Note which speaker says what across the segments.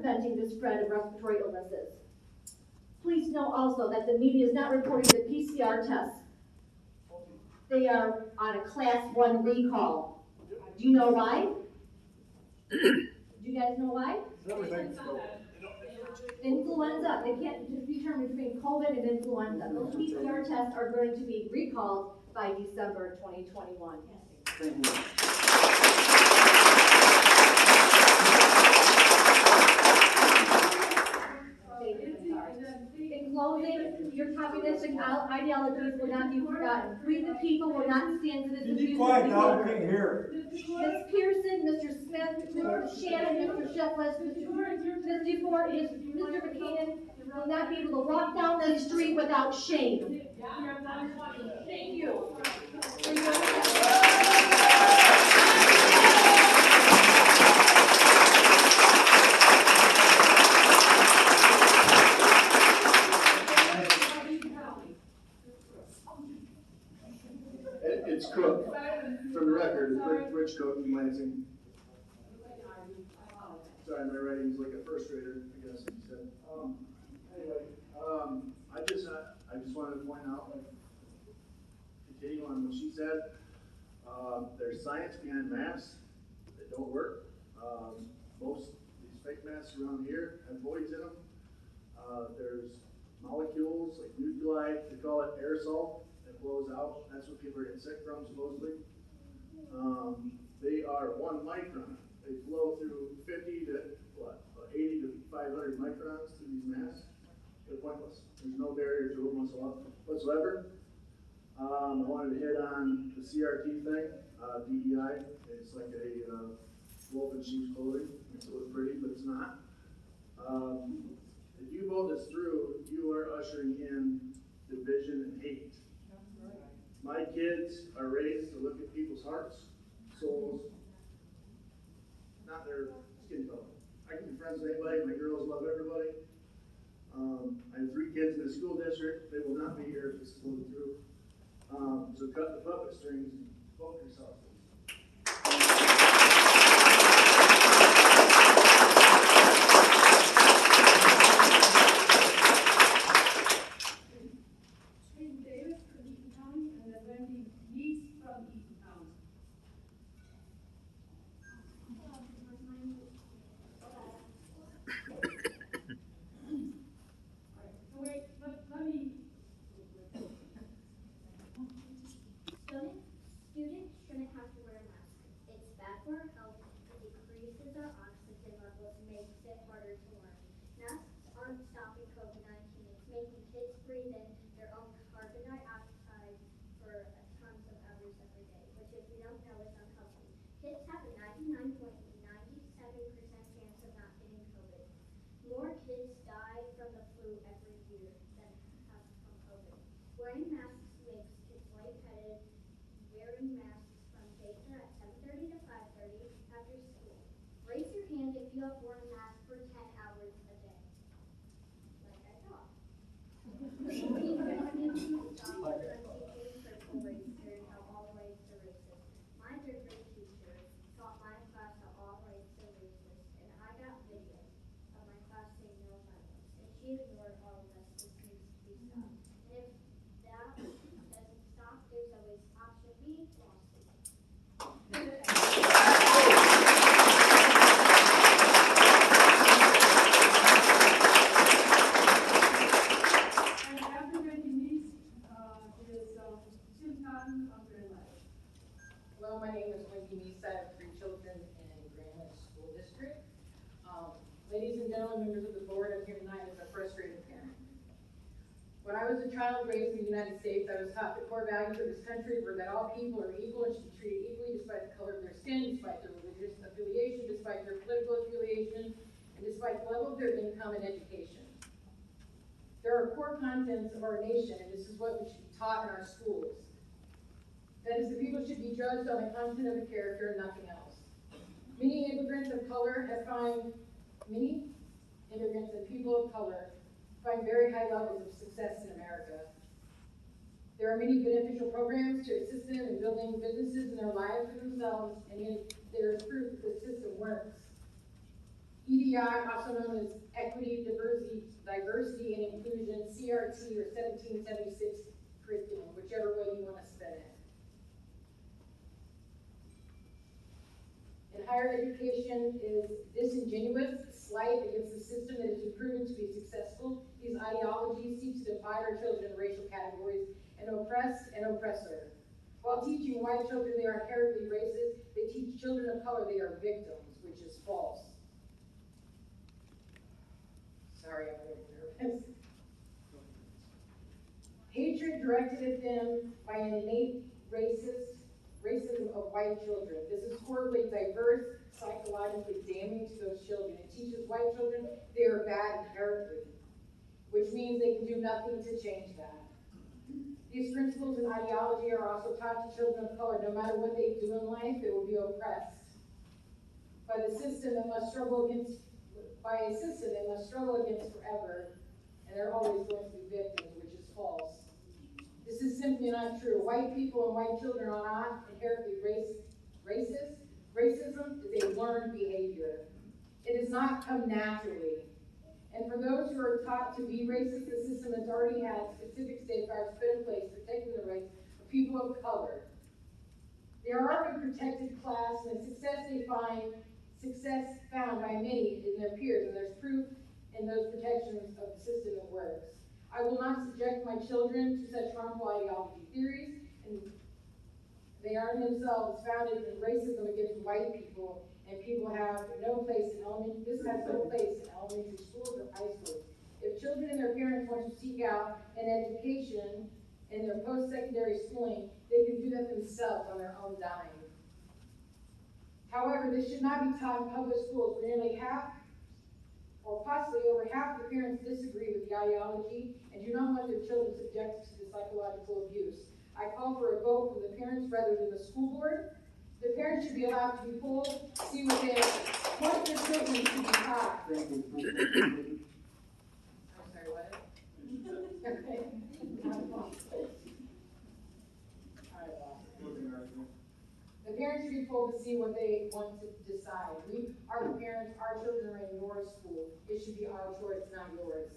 Speaker 1: preventing the spread of respiratory illnesses. Please know also that the media is not reporting the PCR tests. They are on a class 1 recall. Do you know why? Do you guys know why? Influenza. They can't determine between COVID and influenza. Those PCR tests are going to be recalled by December 2021.
Speaker 2: Thank you.
Speaker 1: In closing, your communistic ideologies will not be forgotten. We the people will not stand for this abuse.
Speaker 2: Be quiet now, we can't hear.
Speaker 1: Ms. Pearson, Mr. Smith, Mr. Shannon, Mr. Sheffield, Ms. DeFord, Mr. McCann will not be able to walk down the street without shame. Thank you.
Speaker 3: It's Cook. For the record, it's Rich Cook from Lansing. Sorry, my writing's like a first grader, I guess you said. Anyway, I just wanted to point out, like, continuing on what she said, there's science behind masks that don't work. Most of these fake masks around here have voids in them. There's molecules like nuclei, they call it aerosol, that blows out. That's what people are getting sick from, supposedly. They are 1 micron. They flow through 50 to 80 to 500 microns through these masks. They're pointless. There's no barrier to them whatsoever. I wanted to hit on the CRT thing, DEI. It's like a wolf in sheep's clothing. Makes it look pretty, but it's not. If you vote this through, you are ushering in division and hate. My kids are raised to look at people's hearts, souls, not their skin color. I can be friends with anybody. My girls love everybody. I have 3 kids in the school district. They will not be here if this is going through. So cut the puppet strings and vote yourself.
Speaker 4: Students shouldn't have to wear a mask. It's bad for our health, it decreases our oxygen levels, makes it harder to learn. Masks aren't stopping COVID-19, it's making kids breathe in their own carbon dioxide for tons of hours every day, which if you don't know is unhealthy. Kids have a 99.97% chance of not getting COVID. More kids die from the flu every year than have from COVID. Wearing masks makes kids lightheaded. Wearing masks from daycare at 7:30 to 5:30 after school. Raise your hand if you have worn a mask for 10 hours a day. Like I thought. Stop teaching critical race theory how all races are racist. My 3rd grade teacher taught my class how all races are racist, and I got videos of my class saying no violence, and she ignored all of us. This needs to be stopped. And if that doesn't stop, there's always option B, lawsuit.
Speaker 5: Hello, my name is Wendy Meese. I have 3 children in Granite School District. Ladies and gentlemen, members of the board, I'm here tonight as a frustrated parent. When I was a child raised in the United States, I was taught the core values of this country were that all people are equal and should be treated equally despite the color of their skin, despite their religious affiliation, despite their political affiliation, and despite the level of their income and education. There are core contents of our nation, and this is what we should be taught in our schools. That is, the people should be judged on the content of a character and nothing else. Many immigrants and people of color find very high levels of success in America. There are many beneficial programs to assist them in building businesses in their lives for themselves, and yet there is proof that the system works. EDI, also known as Equity, Diversity and Inclusion, CRT, or 1776 curriculum, whichever way you want to spin it. And higher education is disingenuous, slight against the system that has been proven to be successful. These ideologies seek to divide our children into racial categories and oppress and oppressor. While teaching white children they are inherently racist, they teach children of color they are victims, which is false. Sorry, I'm a little nervous. Hatred directed at them by an innate racism of white children. This is horribly diverse, psychologically damning to those children. It teaches white children they are bad inherently, which means they can do nothing to change that. These principles and ideology are also taught to children of color. No matter what they do in life, they will be oppressed by the system that must struggle against, by a system they must struggle against forever, and they're always going to be victims, which is false. This is simply not true. White people and white children are not inherently racist. Racism is a learned behavior. It does not come naturally. And for those who are taught to be racist, the system has already had specific safeguards put in place protecting the rights of people of color. They are already protected class, and the success found by many in their peers, and there's proof in those protections of the system that works. I will not subject my children to such harmful ideology theories, and they are themselves founded in racism against white people, and people have no place in this has no place in elementary schools or high schools. If children and their parents want to seek out an education in their post-secondary schooling, they can do that themselves on their own dime. However, this should not be taught in public schools. Nearly half, or possibly over half, the parents disagree with the ideology and do not want their children subjected to the psychological abuse. I call for a vote from the parents rather than the school board. The parents should be allowed to be polled, see what their children should be taught.
Speaker 2: Thank you.
Speaker 5: I'm sorry, what? Okay. The parents should be told to see what they want to decide. We are the parents, our children are in your school. It should be our choice, not yours.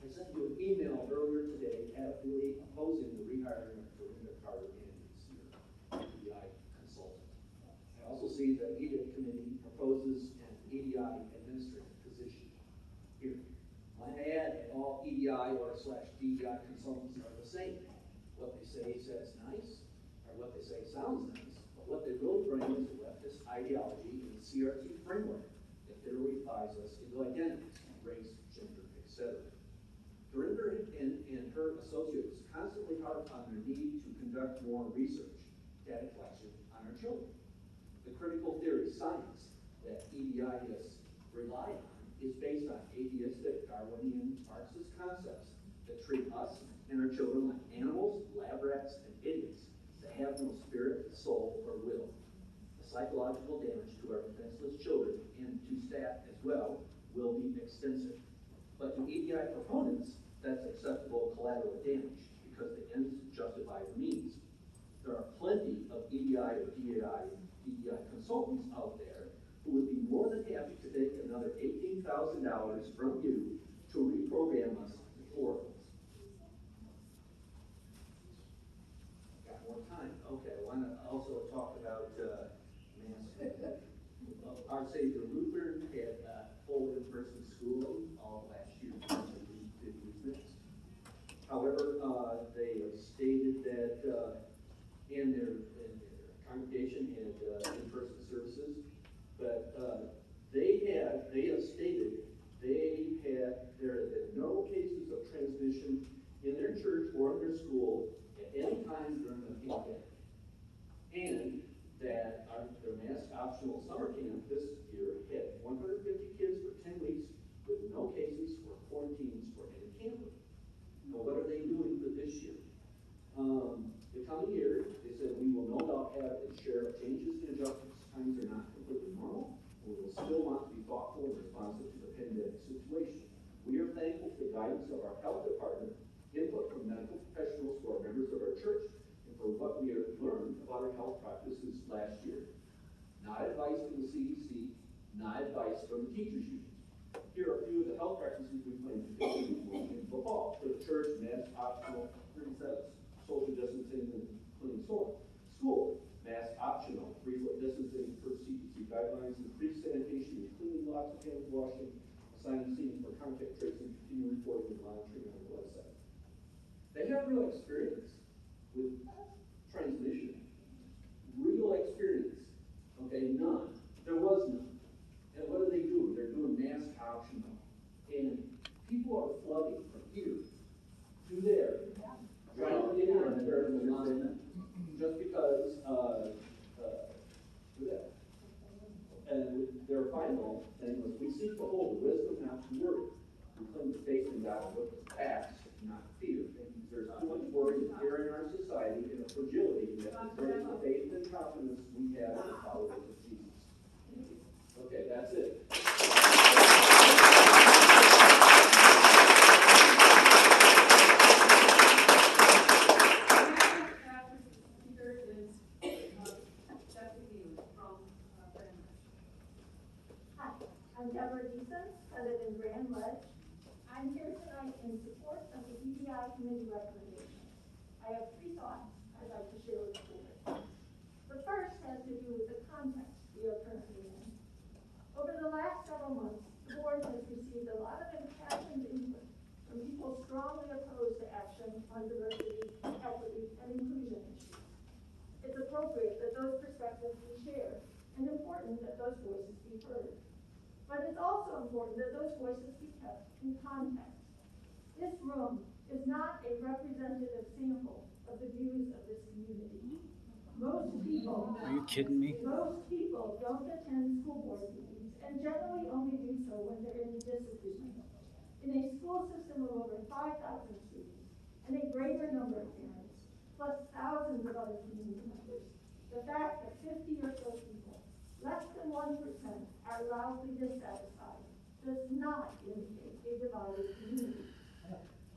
Speaker 6: I sent you an email earlier today adamantly opposing the rehiring of Dorinda Carter and EDI consultant. I also see that EDI committee proposes an EDI administrative position here. Might add, all EDI or /DEI consultants are the same. What they say says nice, or what they say sounds nice, but what they really bring is a leftist ideology in the CRT framework that literally ties us into identities, race, gender, etc. Dorinda and her associates constantly harp on their need to conduct more research, data collection on our children. The critical theory science that EDIists rely on is based on atheistic Darwinian Marxist concepts that treat us and our children like animals, lab rats, and idiots that have no spirit, soul, or will. The psychological damage to our defenseless children and to staff as well will be extensive. But to EDI proponents, that's acceptable collateral damage because the ends justify the means. There are plenty of EDI or DEI consultants out there who would be more than happy to take another $18,000 from you to reprogram us to oracles. Got more time. Okay, I want to also talk about mask. Our Savior Lutheran had full in-person schooling all last year. However, they stated that in their congregation had in-person services, but they have stated there have been no cases of transmission in their church or in their school at any time during the pandemic, and that optional summer camp this year had 150 kids for 10 weeks with no cases or quarantines for any camper. Now, what are they doing for this year? The coming year, they said we will no doubt have and share changes and adjustments. Times are not completely normal, and we will still want to be thoughtful and responsive to the pandemic situation. We are thankful for the guidance of our health department, input from medical professionals who are members of our church, and for what we have learned about our health practices last year. Not advice from the CDC, not advice from the teachers unions. Here are a few of the health practices we plan to continue in the fall. For the church, mask optional, 37, social distancing and clean soil. School, mask optional, 3-foot distancing per CDC guidelines, increased sanitation and cleaning, lots of hand washing, assigning scene for contact tracing, continuing reporting and monitoring on the website. They have real experience with transmission. Real experience. Okay, none. There was none. And what are they doing? They're doing mask optional. And people are flooding from here to there. Trying to get in there in the line just because and their final thing was, we seek to hold the wisdom not to worry. We claim the faith in God with facts, not fear. There's too much worry and fear in our society and a fragility that deserves the faith and confidence we have in the followers of Jesus. Okay, that's it.
Speaker 7: Hi, I'm Deborah Deason. I live in Grand Ledge. I'm here tonight in support of the EDI committee recommendation. I have 3 thoughts I'd like to share with the board. The first has to do with the context we are currently in. Over the last several months, the board has received a lot of impassioned input from people strongly opposed to action on diversity, equity, and inclusion issues. It's appropriate that those perspectives be shared and important that those voices be heard. But it's also important that those voices be kept in context. This room is not a representative sample of the views of this community. Most people—
Speaker 2: Are you kidding me?
Speaker 7: Most people don't attend school board meetings and generally only do so when they're in disagreement. In a school system of over 5,000 students and a greater number of parents, plus thousands of other community members, the fact that 50 or so people, less than 1%, are loudly dissatisfied does not indicate a divided community.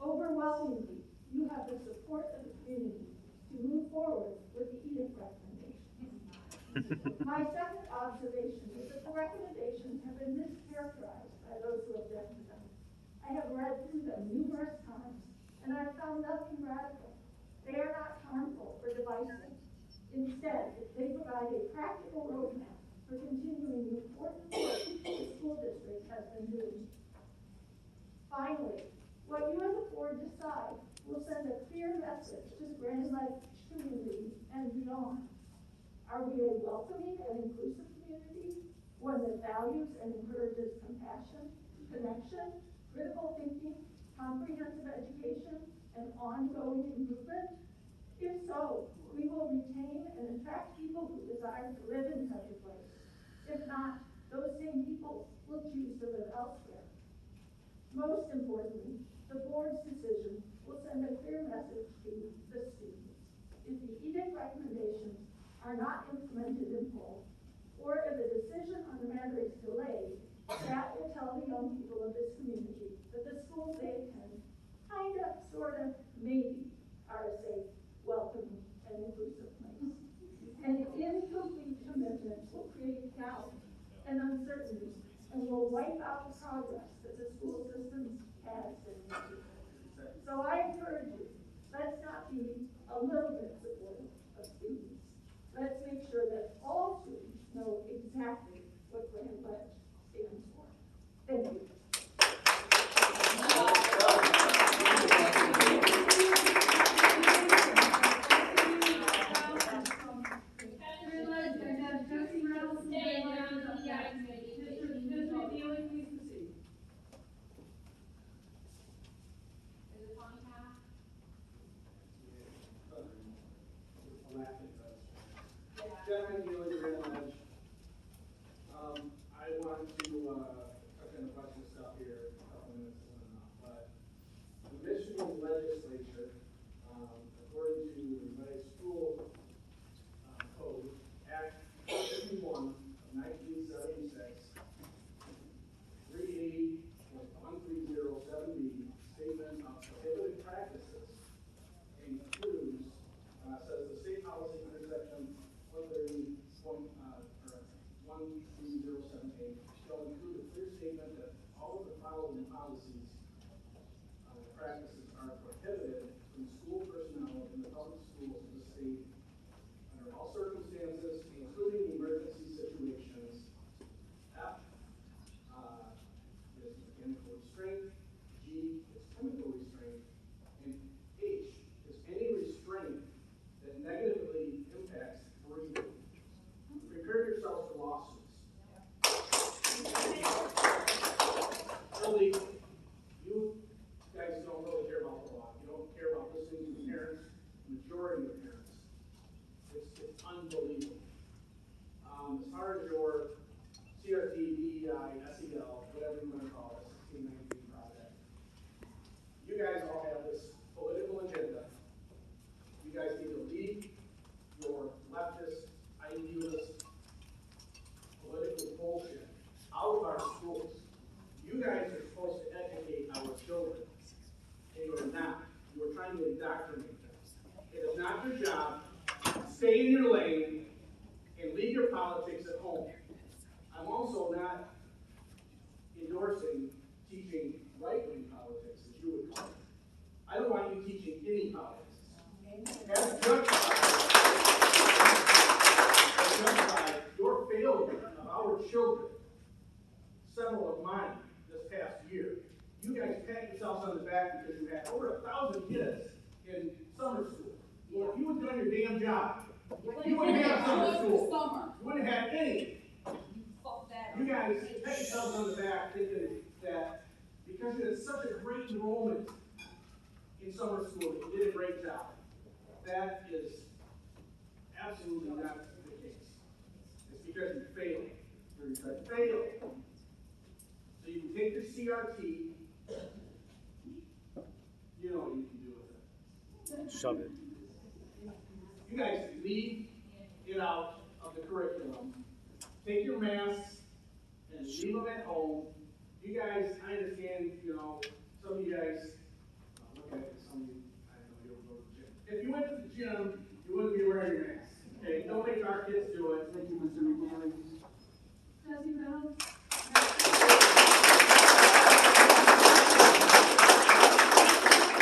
Speaker 7: Overwhelmingly, you have the support of the community to move forward with the edict recommendations. My second observation is that the recommendations have been mischaracterized by those who object to them. I have read through them numerous times, and I have found nothing radical. They are not harmful or divisive. Instead, they provide a practical roadmap for continuing the important work the school district has been doing. Finally, what you as a board decide will send a clear message to the Grand Ledge community and beyond. Are we a welcoming and inclusive community, one that values and encourages compassion, connection, critical thinking, comprehensive education, and ongoing improvement? If so, we will retain and attract people who desire to live in such a place. If not, those same people will choose to live elsewhere. Most importantly, the board's decision will send a clear message to the students. If the edict recommendations are not implemented in full, or if a decision on the matter is delayed, that will tell the young people of this community that the schools they attend, kinda, sorta, maybe, are a safe, welcoming, and inclusive place. An incomplete commitment will create doubt and uncertainty and will wipe out the progress that the school system has been making. So I encourage you, let's not be a little bit supportive of students. Let's make sure that all students know exactly what Grand Ledge stands for. Thank you.
Speaker 6: Gentlemen, you and Grand Ledge,
Speaker 3: as far as your CRT, DEI, SEL, whatever you want to call it, 1619 project, you guys all have this political agenda. You guys need to leave your leftist, idealist, political bullshit out of our schools. You guys are supposed to educate our children, and you are not. You are trying to indoctrinate them. It is not your job. Stay in your lane and leave your politics at home. I'm also not endorsing teaching right-wing politics, as you would call it. I don't want you teaching any politics. As judged by your failure of our children, several of mine this past year, you guys pat yourselves on the back because you had over 1,000 kids in summer school. Well, if you would have done your damn job, you wouldn't have summer school. You wouldn't have any. You guys pat yourselves on the back thinking that because you had such a great enrollment in summer school, that you did a great job. That is absolutely not the case. It's because you failed. You failed. So you can take your CRT, you know what you can do with it.
Speaker 2: Shove it.
Speaker 3: You guys leave it out of the curriculum. Take your masks and leave them at home. You guys, I understand, some of you guys, look at some of you, I don't know, you don't go to the gym. If you went to the gym, you wouldn't be wearing your mask. Okay, don't make our kids do it.
Speaker 2: Thank you, Mr. McNally.